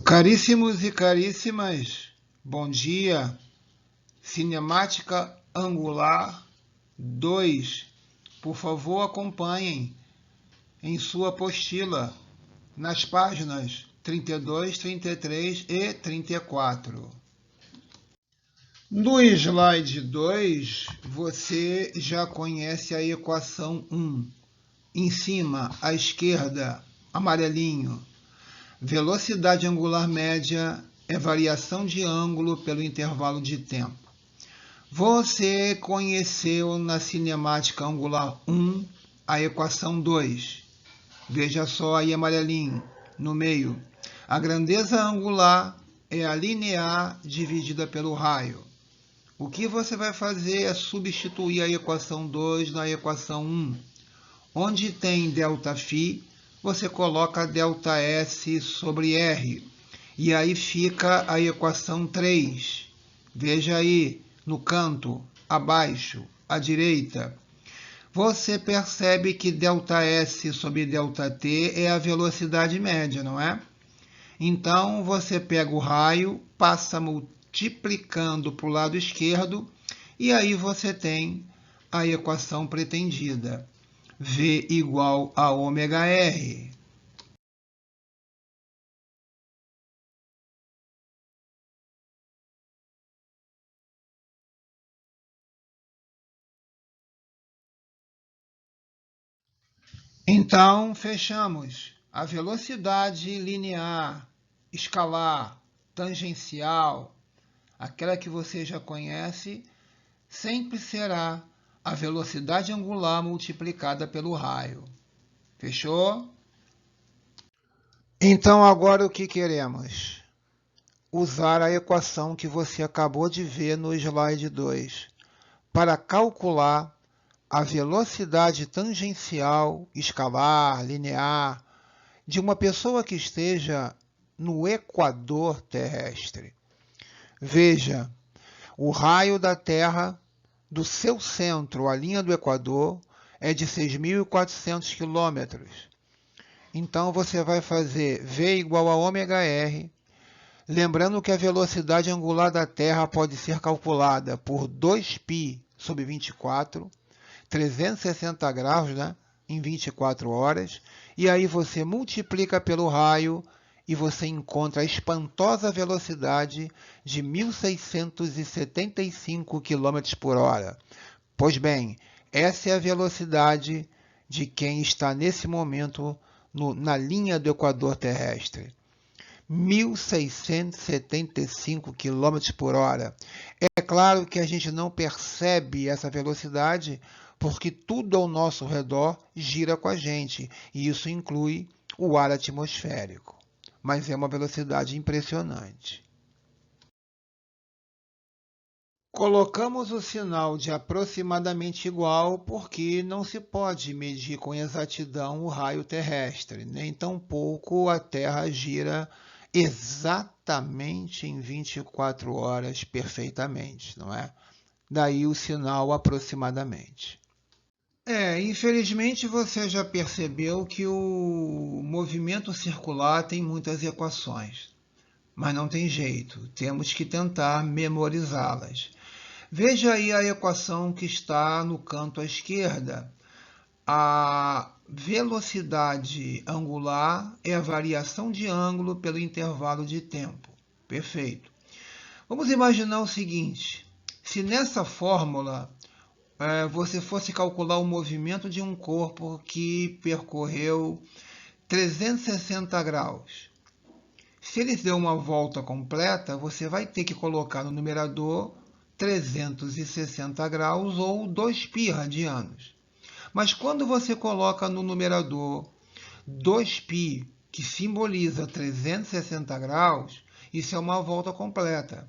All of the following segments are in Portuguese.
Caríssimos e caríssimas, bom dia. Cinemática angular 2. Por favor, acompanhem em sua apostila nas páginas 32, 33 e 34. No slide 2, você já conhece a equação 1. Em cima, à esquerda, amarelinho. Velocidade angular média é variação de ângulo pelo intervalo de tempo. Você conheceu na cinemática angular 1 a equação 2. Veja só aí amarelinho, no meio. A grandeza angular é a linear dividida pelo raio. O que você vai fazer é substituir a equação 2 na equação 1. Onde tem ΔΦ, você coloca ΔS sobre R. E aí fica a equação 3. Veja aí, no canto, abaixo, à direita. Você percebe que ΔS sobre ΔT é a velocidade média, não é? Então, você pega o raio, passa multiplicando para o lado esquerdo, e aí você tem a equação pretendida. V igual a ômega-R. Então, fechamos. A velocidade linear, escalar, tangencial, aquela que você já conhece, sempre será a velocidade angular multiplicada pelo raio. Fechou? Então, agora o que queremos? Usar a equação que você acabou de ver no slide 2 para calcular a velocidade tangencial, escalar, linear, de uma pessoa que esteja no equador terrestre. Veja, o raio da Terra, do seu centro à linha do equador, é de 6.400 quilômetros. Então, você vai fazer V igual a ômega-R, lembrando que a velocidade angular da Terra pode ser calculada por 2π sobre 24, 360 graus, né, em 24 horas, e aí você multiplica pelo raio e você encontra a espantosa velocidade de 1.675 km por hora. Pois bem, essa é a velocidade de quem está nesse momento na linha do equador terrestre. 1.675 km por hora. É claro que a gente não percebe essa velocidade porque tudo ao nosso redor gira com a gente, e isso inclui o ar atmosférico. Mas é uma velocidade impressionante. Colocamos o sinal de aproximadamente igual porque não se pode medir com exatidão o raio terrestre, nem tampouco a Terra gira exatamente em 24 horas perfeitamente, não é? Daí o sinal aproximadamente. Infelizmente você já percebeu que o movimento circular tem muitas equações, mas não tem jeito, temos que tentar memorizá-las. Veja aí a equação que está no canto à esquerda. A velocidade angular é a variação de ângulo pelo intervalo de tempo. Perfeito. Vamos imaginar o seguinte: se nessa fórmula você fosse calcular o movimento de um corpo que percorreu 360 graus. Se ele deu uma volta completa, você vai ter que colocar no numerador 360 graus ou 2π radianos. Mas quando você coloca no numerador 2π, que simboliza 360 graus, isso é uma volta completa.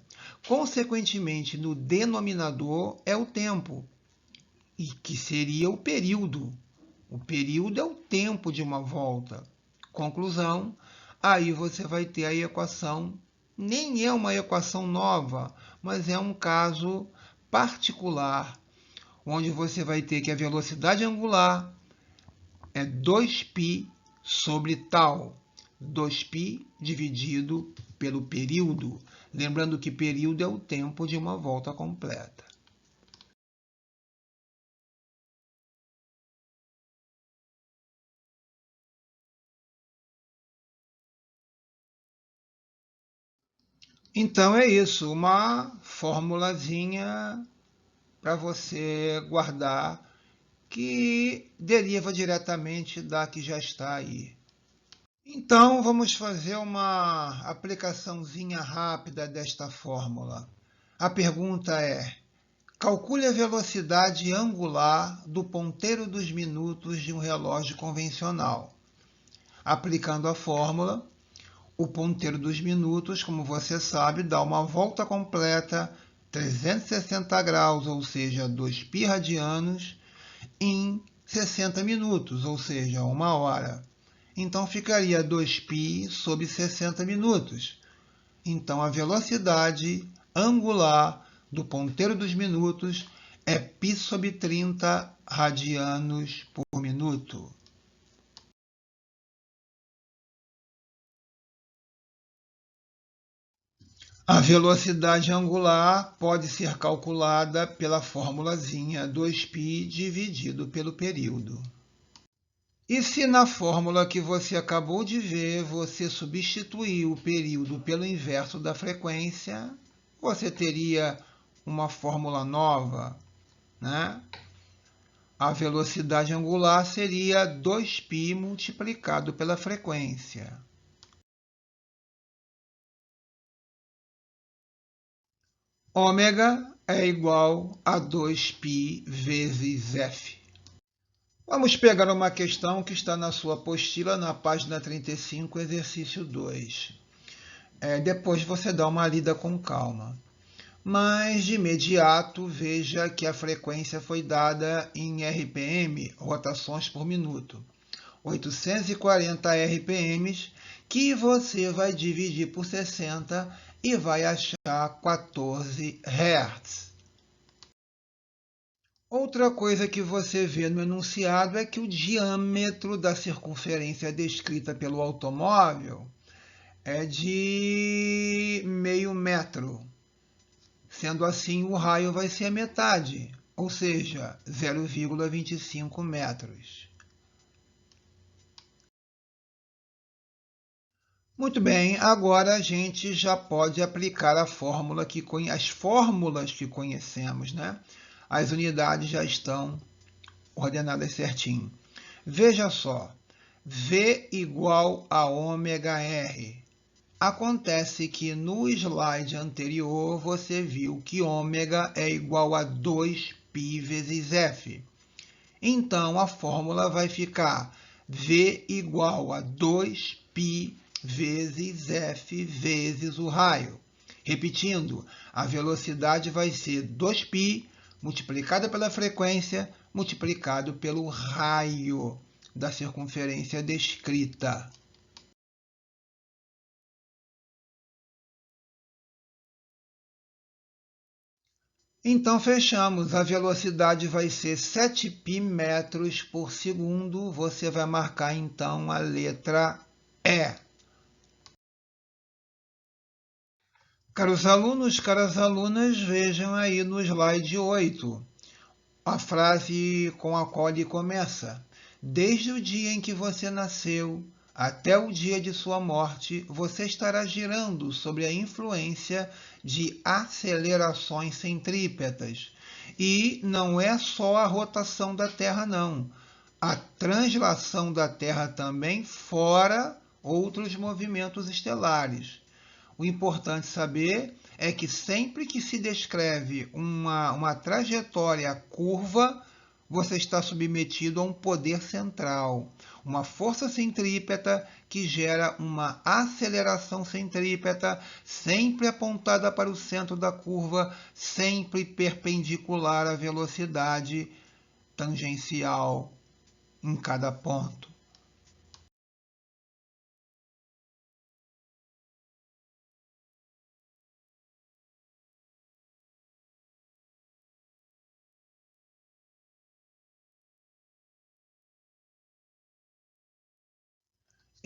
Consequentemente, no denominador é o tempo, e que seria o período. O período é o tempo de uma volta. Conclusão, aí você vai ter a equação, nem é uma equação nova, mas é um caso particular, onde você vai ter que a velocidade angular é 2π sobre tal. 2π dividido pelo período, lembrando que período é o tempo de uma volta completa. Então é isso, uma formulazinha para você guardar que deriva diretamente da que já está aí. Então vamos fazer uma aplicaçãozinha rápida desta fórmula. A pergunta é: calcule a velocidade angular do ponteiro dos minutos de um relógio convencional. Aplicando a fórmula, o ponteiro dos minutos, como você sabe, dá uma volta completa, 360 graus, ou seja, 2π radianos, em 60 minutos, ou seja, 1 hora. Então ficaria 2π sobre 60 minutos. Então a velocidade angular do ponteiro dos minutos é π sobre 30 radianos por minuto. A velocidade angular pode ser calculada pela formulazinha 2π dividido pelo período. E se na fórmula que você acabou de ver, você substituir o período pelo inverso da frequência, você teria uma fórmula nova, né? A velocidade angular seria 2π multiplicado pela frequência. Ômega é igual a 2π vezes f. Vamos pegar uma questão que está na sua apostila, na página 35, exercício 2. Depois você dá uma lida com calma. Mas, de imediato, veja que a frequência foi dada em RPM, rotações por minuto. 840 RPMs, que você vai dividir por 60 e vai achar 14 Hz. Outra coisa que você vê no enunciado é que o diâmetro da circunferência descrita pelo automóvel é de meio metro. Sendo assim, o raio vai ser a metade, ou seja, 0,25 metros. Muito bem, agora a gente já pode aplicar a fórmula as fórmulas que conhecemos, né? As unidades já estão ordenadas certinho. Veja só, V igual a ômega R. Acontece que no slide anterior você viu que ômega é igual a 2π vezes F. Então a fórmula vai ficar V igual a 2π vezes F vezes o raio. Repetindo, a velocidade vai ser 2π multiplicada pela frequência multiplicado pelo raio da circunferência descrita. Então, fechamos. A velocidade vai ser 7π metros por segundo. Você vai marcar, então, a letra E. Caros alunos, caras alunas, vejam aí no slide 8 a frase com a qual ele começa. Desde o dia em que você nasceu até o dia de sua morte, você estará girando sob a influência de acelerações centrípetas. E não é só a rotação da Terra, não. A translação da Terra também, fora outros movimentos estelares. O importante saber é que sempre que se descreve uma trajetória curva, você está submetido a um poder central, uma força centrípeta que gera uma aceleração centrípeta sempre apontada para o centro da curva, sempre perpendicular à velocidade tangencial em cada ponto.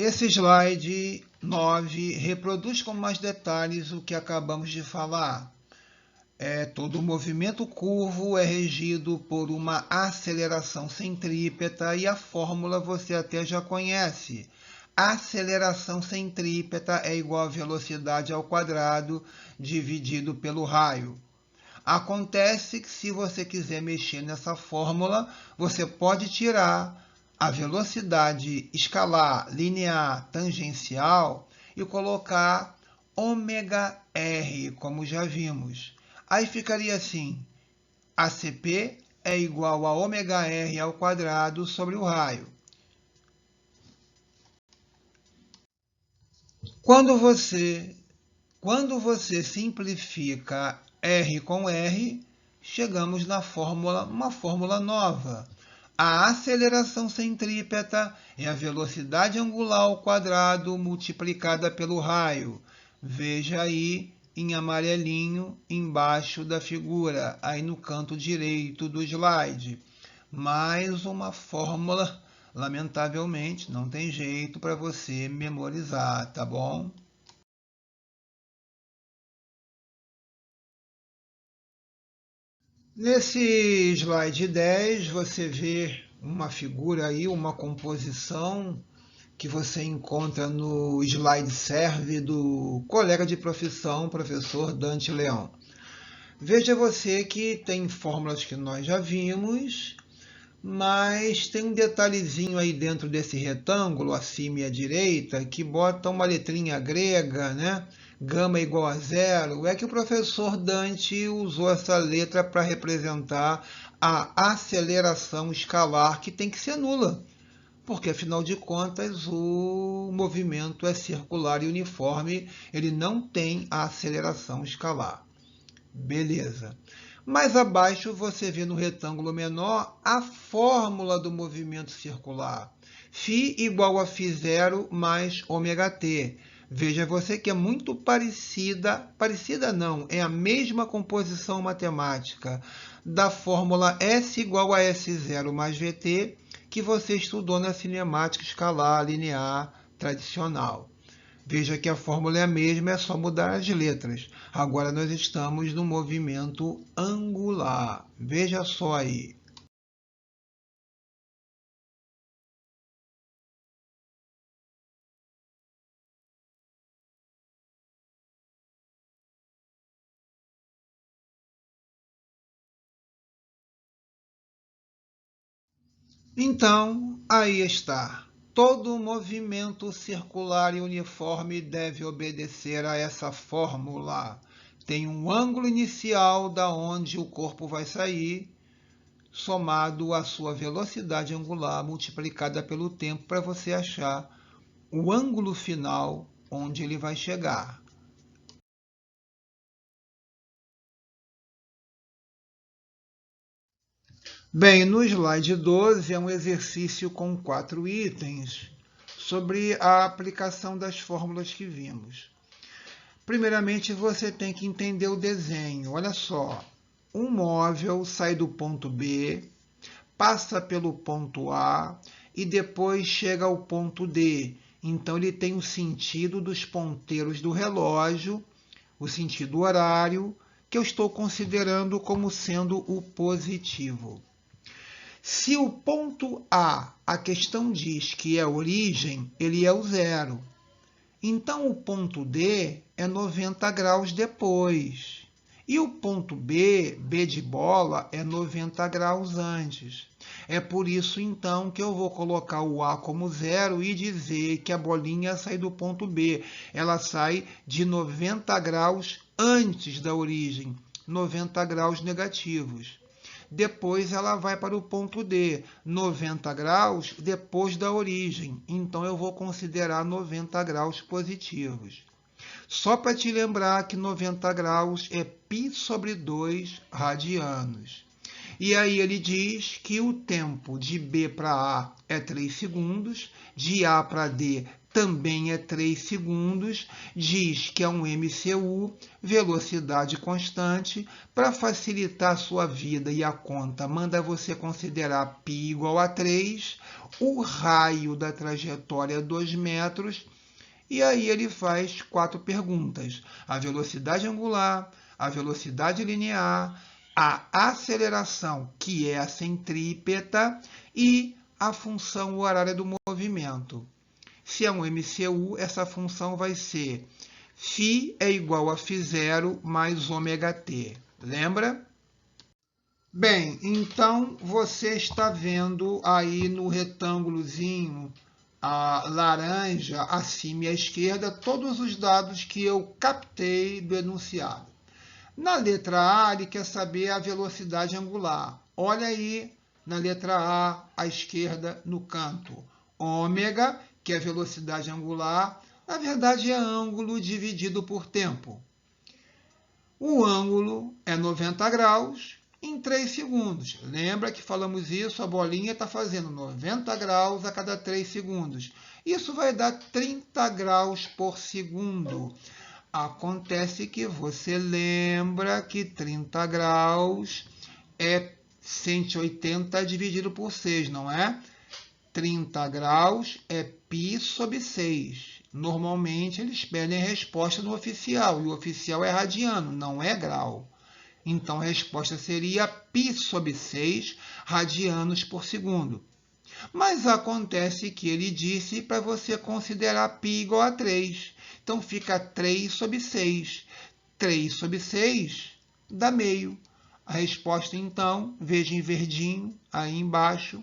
Esse slide 9. Reproduz com mais detalhes o que acabamos de falar. Todo movimento curvo é regido por uma aceleração centrípeta e a fórmula você até já conhece. Aceleração centrípeta é igual a velocidade ao quadrado dividido pelo raio. Acontece que se você quiser mexer nessa fórmula, você pode tirar a velocidade escalar, linear, tangencial e colocar ômega-r, como já vimos. Aí ficaria assim, ACP é igual a ômega-r ao quadrado sobre o raio. Quando você simplifica R com R, chegamos na fórmula, uma fórmula nova. A aceleração centrípeta é a velocidade angular ao quadrado multiplicada pelo raio. Veja aí em amarelinho embaixo da figura, aí no canto direito do slide. Mais uma fórmula, lamentavelmente, não tem jeito para você memorizar, tá bom? Nesse slide 10, você vê uma figura aí, uma composição que você encontra no slide serve do colega de profissão, professor Dante Leão. Veja você que tem fórmulas que nós já vimos, mas tem um detalhezinho aí dentro desse retângulo, acima e à direita, que bota uma letrinha grega, né? Gama igual a zero. É que o professor Dante usou essa letra para representar a aceleração escalar, que tem que ser nula, porque afinal de contas o movimento é circular e uniforme, ele não tem a aceleração escalar. Beleza. Mais abaixo você vê no retângulo menor a fórmula do movimento circular. Φ igual a φ0 mais ômega-t. Veja você que é muito parecida não, é a mesma composição matemática da fórmula S igual a S0 mais VT, que você estudou na cinemática escalar linear tradicional. Veja que a fórmula é a mesma, é só mudar as letras. Agora nós estamos no movimento angular. Veja só aí. Então, aí está. Todo movimento circular e uniforme deve obedecer a essa fórmula. Tem um ângulo inicial da onde o corpo vai sair, somado à sua velocidade angular multiplicada pelo tempo para você achar o ângulo final onde ele vai chegar. Bem, no slide 12 é um exercício com 4 itens sobre a aplicação das fórmulas que vimos. Primeiramente, você tem que entender o desenho. Olha só, um móvel sai do ponto B, passa pelo ponto A e depois chega ao ponto D. Então, ele tem o sentido dos ponteiros do relógio, o sentido horário, que eu estou considerando como sendo o positivo. Se o ponto a questão diz que é a origem, ele é o zero. Então, o ponto D é 90 graus depois. E o ponto B de bola, é 90 graus antes. É por isso, então, que eu vou colocar o A como zero e dizer que a bolinha sai do ponto B. Ela sai de 90 graus antes da origem, 90 graus negativos. Depois ela vai para o ponto D, 90 graus depois da origem. Então, eu vou considerar 90 graus positivos. Só para te lembrar que 90 graus é π sobre 2 radianos. E aí ele diz que o tempo de B para A é 3 segundos, de A para D também é 3 segundos, diz que é um MCU, velocidade constante. Para facilitar a sua vida e a conta, manda você considerar π igual a 3, o raio da trajetória é 2 metros, E aí ele faz 4 perguntas: a velocidade angular, a velocidade linear, a aceleração, que é a centrípeta, e a função horária do movimento. Se é um MCU, essa função vai ser φ é igual a φ0 mais ômega-t. Lembra? Bem, então você está vendo aí no retângulozinho laranja, acima e à esquerda, todos os dados que eu captei do enunciado. Na letra A, ele quer saber a velocidade angular. Olha aí na letra A, à esquerda, no canto. Ômega, que é a velocidade angular, na verdade é ângulo dividido por tempo. O ângulo é 90 graus em 3 segundos. Lembra que falamos isso? A bolinha está fazendo 90 graus a cada 3 segundos. Isso vai dar 30 graus por segundo. Acontece que você lembra que 30 graus é 180 dividido por 6, não é? 30 graus é π sobre 6. Normalmente eles pedem a resposta no oficial, e o oficial é radiano, não é grau. Então a resposta seria π sobre 6 radianos por segundo. Mas acontece que ele disse para você considerar π igual a 3. Então fica 3 sobre 6. 3 sobre 6 dá meio. A resposta, então, veja em verdinho, aí embaixo,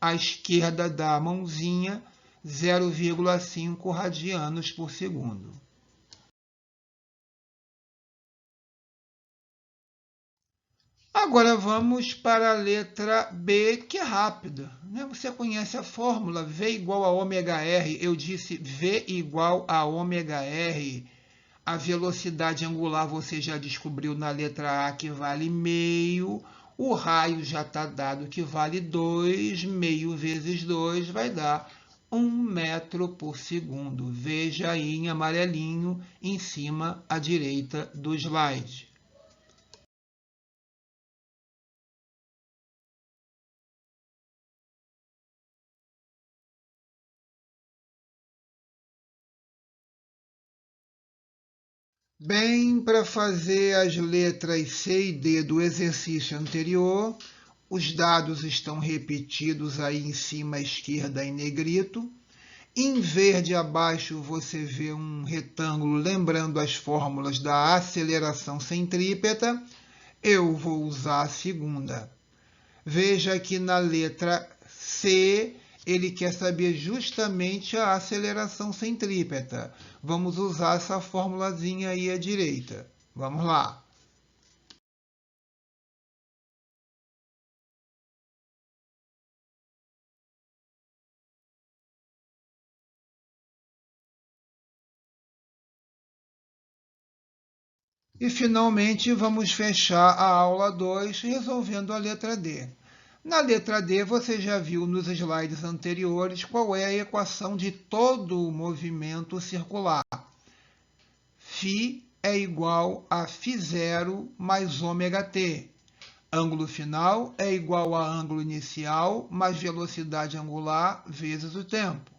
à esquerda da mãozinha, 0,5 radianos por segundo. Agora vamos para a letra B, que é rápida. Você conhece a fórmula V igual a ômega R. Eu disse V igual a ômega R. A velocidade angular você já descobriu na letra A, que vale meio. O raio já está dado, que vale 2. Meio vezes 2 vai dar 1 metro por segundo. Veja aí em amarelinho, em cima à direita do slide. Bem, para fazer as letras C e D do exercício anterior, os dados estão repetidos aí em cima à esquerda em negrito. Em verde abaixo você vê um retângulo lembrando as fórmulas da aceleração centrípeta. Eu vou usar a segunda. Veja que na letra C, ele quer saber justamente a aceleração centrípeta. Vamos usar essa formulazinha aí à direita. Vamos lá. E, finalmente, vamos fechar a aula 2 resolvendo a letra D. Na letra D, você já viu nos slides anteriores qual é a equação de todo o movimento circular. Φ é igual a φ0 mais ômega-t. Ângulo final é igual a ângulo inicial mais velocidade angular vezes o tempo.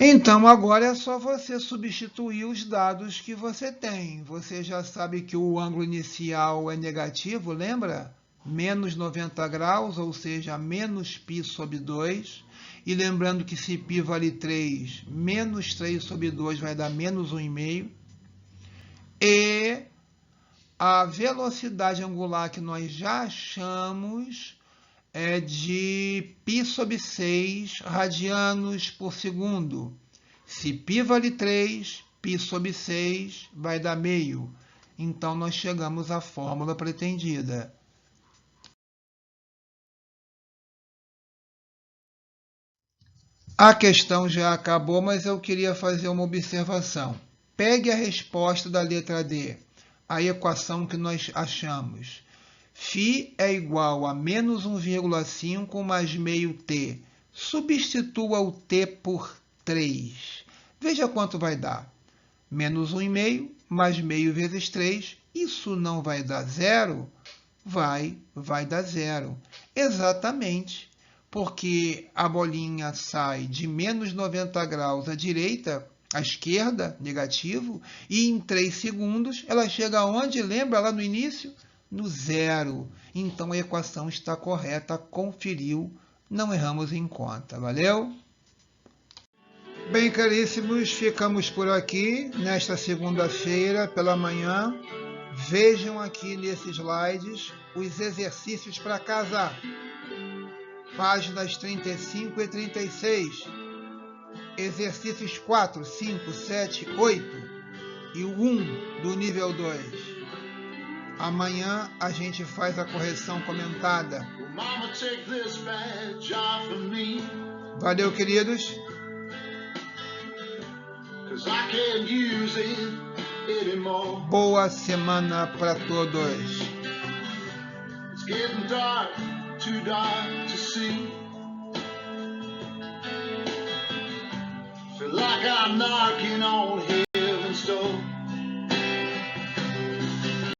Então, agora é só você substituir os dados que você tem. Você já sabe que o ângulo inicial é negativo, lembra? Menos 90 graus, ou seja, menos π sobre 2. E lembrando que se π vale 3, menos 3 sobre 2 vai dar menos 1,5. E a velocidade angular que nós já achamos é de π sobre 6 radianos por segundo. Se π vale 3, π sobre 6 vai dar meio. Então, nós chegamos à fórmula pretendida. A questão já acabou, mas eu queria fazer uma observação. Pegue a resposta da letra D, a equação que nós achamos. Φ é igual a menos 1,5 mais meio t. Substitua o t por 3. Veja quanto vai dar. Menos 1,5 mais meio vezes 3. Isso não vai dar zero? Vai dar zero. Exatamente. porque a bolinha sai de menos 90 graus à direita, à esquerda, negativo, e em 3 segundos ela chega aonde? Lembra lá no início? No zero. Então a equação está correta, conferiu, não erramos em conta. Valeu? Bem, caríssimos, ficamos por aqui nesta segunda-feira pela manhã. Vejam aqui nesses slides os exercícios para casa. Páginas 35 e 36. Exercícios 4, 5, 7, 8 e o 1 do nível 2. Amanhã a gente faz a correção comentada. Valeu, queridos. Boa semana para todos. Too dark to see. Feel like I'm not